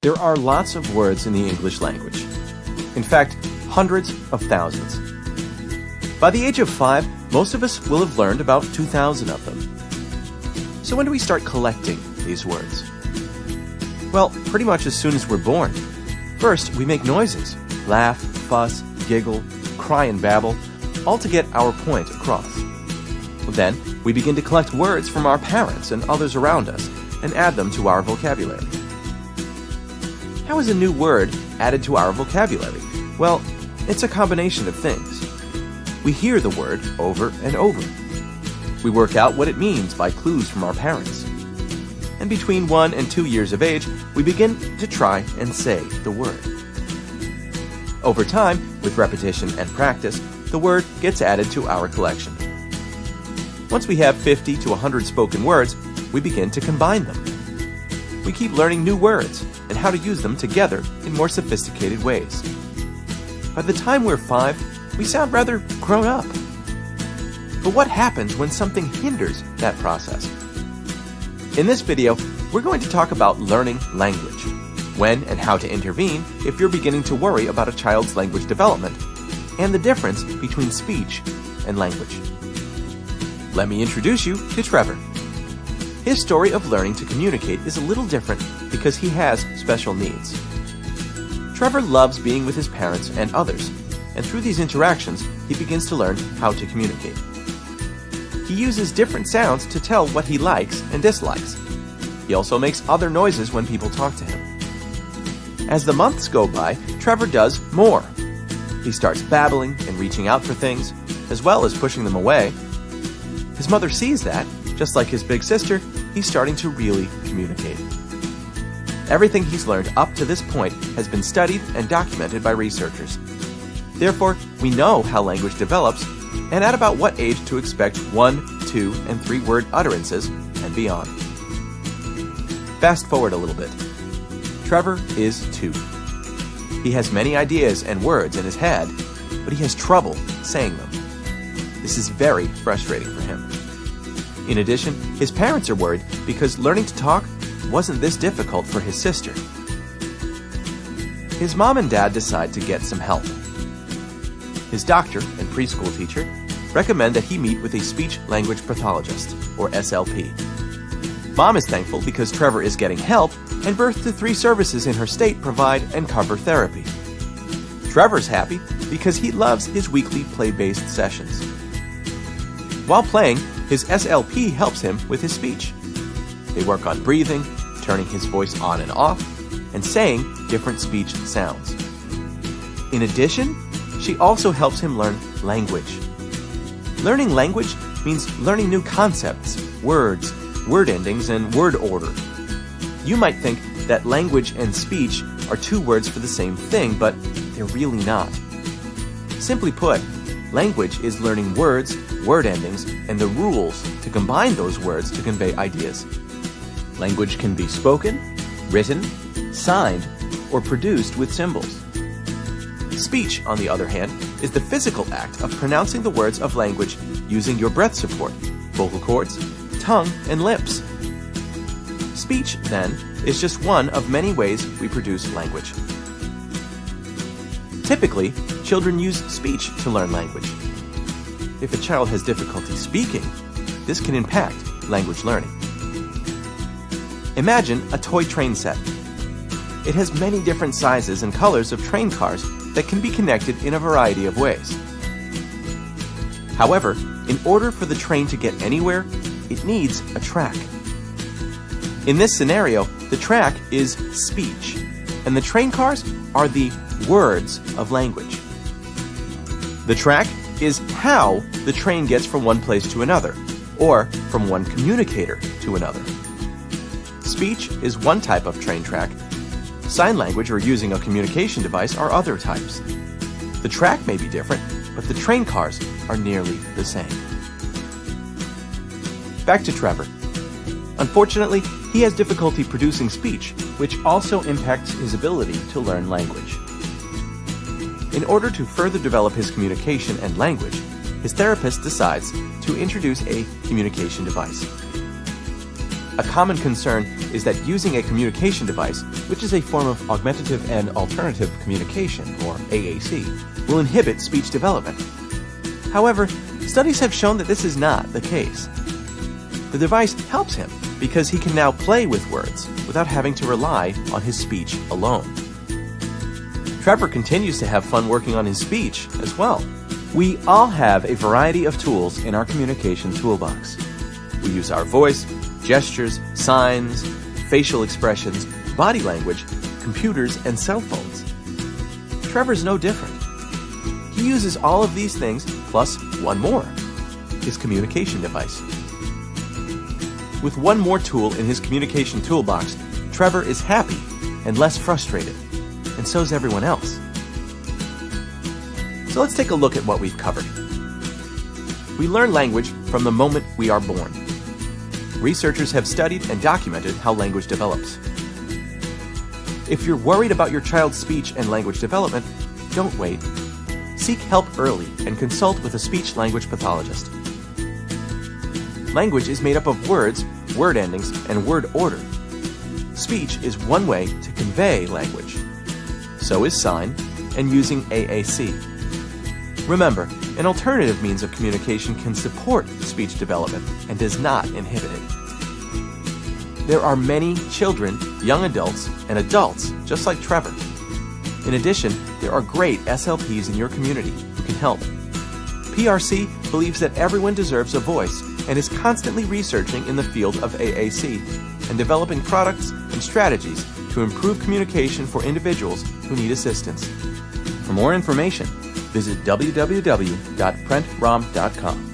There are lots of words in the English language. In fact, hundreds of thousands. By the age of 5, most of us will have learned about 2,000 of them. So when do we start collecting these words? Well, pretty much as soon as we're born. First, we make noises, laugh, fuss, giggle, cry and babble, all to get our point across. Then, we begin to collect words from our parents and others around us and add them to our vocabulary. How is a new word added to our vocabulary? Well, it's a combination of things. We hear the word over and over. We work out what it means by clues from our parents. And between 1 and 2 years of age, we begin to try and say the word. Over time, with repetition and practice, the word gets added to our collection. Once we have 50 to 100 spoken words, we begin to combine them. We keep learning new words and how to use them together in more sophisticated ways. By the time we're 5, we sound rather grown up. But what happens when something hinders that process? In this video, we're going to talk about learning language, when and how to intervene if you're beginning to worry about a child's language development, and the difference between speech and language. Let me introduce you to Trevor. His story of learning to communicate is a little different because he has special needs. Trevor loves being with his parents and others, and through these interactions, he begins to learn how to communicate. He uses different sounds to tell what he likes and dislikes. He also makes other noises when people talk to him. As the months go by, Trevor does more. He starts babbling and reaching out for things, as well as pushing them away. His mother sees that. Just like his big sister, he's starting to really communicate. Everything he's learned up to this point has been studied and documented by researchers. Therefore, we know how language develops and at about what age to expect 1, 2, and 3 word utterances and beyond. Fast forward a little bit. Trevor is 2. He has many ideas and words in his head, but he has trouble saying them. This is very frustrating for him. In addition, his parents are worried because learning to talk wasn't this difficult for his sister. His mom and dad decide to get some help. His doctor and preschool teacher recommend that he meet with a speech-language pathologist, or SLP. Mom is thankful because Trevor is getting help, and Birth to 3 services in her state provide and cover therapy. Trevor's happy because he loves his weekly play-based sessions. While playing, his SLP helps him with his speech. They work on breathing, turning his voice on and off, and saying different speech sounds. In addition, she also helps him learn language. Learning language means learning new concepts, words, word endings, and word order. You might think that language and speech are 2 words for the same thing, but they're really not. Simply put, language is learning words, word endings, and the rules to combine those words to convey ideas. Language can be spoken, written, signed, or produced with symbols. Speech, on the other hand, is the physical act of pronouncing the words of language using your breath support, vocal cords, tongue, and lips. Speech, then, is just one of many ways we produce language. Typically, children use speech to learn language. If a child has difficulty speaking, this can impact language learning. Imagine a toy train set. It has many different sizes and colors of train cars that can be connected in a variety of ways. However, in order for the train to get anywhere, it needs a track. In this scenario, the track is speech, and the train cars are the words of language. The track is how the train gets from one place to another, or from one communicator to another. Speech is one type of train track. Sign language or using a communication device are other types. The track may be different, but the train cars are nearly the same. Back to Trevor. Unfortunately, he has difficulty producing speech, which also impacts his ability to learn language. In order to further develop his communication and language, his therapist decides to introduce a communication device. A common concern is that using a communication device, which is a form of augmentative and alternative communication, or AAC, will inhibit speech development. However, studies have shown that this is not the case. The device helps him because he can now play with words without having to rely on his speech alone. Trevor continues to have fun working on his speech as well. We all have a variety of tools in our communication toolbox. We use our voice, gestures, signs, facial expressions, body language, computers, and cell phones. Trevor's no different. He uses all of these things plus one more, his communication device. With one more tool in his communication toolbox, Trevor is happy and less frustrated, and so is everyone else. So let's take a look at what we've covered. We learn language from the moment we are born. Researchers have studied and documented how language develops. If you're worried about your child's speech and language development, don't wait. Seek help early and consult with a speech-language pathologist. Language is made up of words, word endings, and word order. Speech is one way to convey language. So is sign and using AAC. Remember, an alternative means of communication can support speech development and does not inhibit it. There are many children, young adults, and adults just like Trevor. In addition, there are great SLPs in your community who can help. PRC believes that everyone deserves a voice and is constantly researching in the field of AAC and developing products and strategies to improve communication for individuals who need assistance. For more information, visit www.prentrom.com.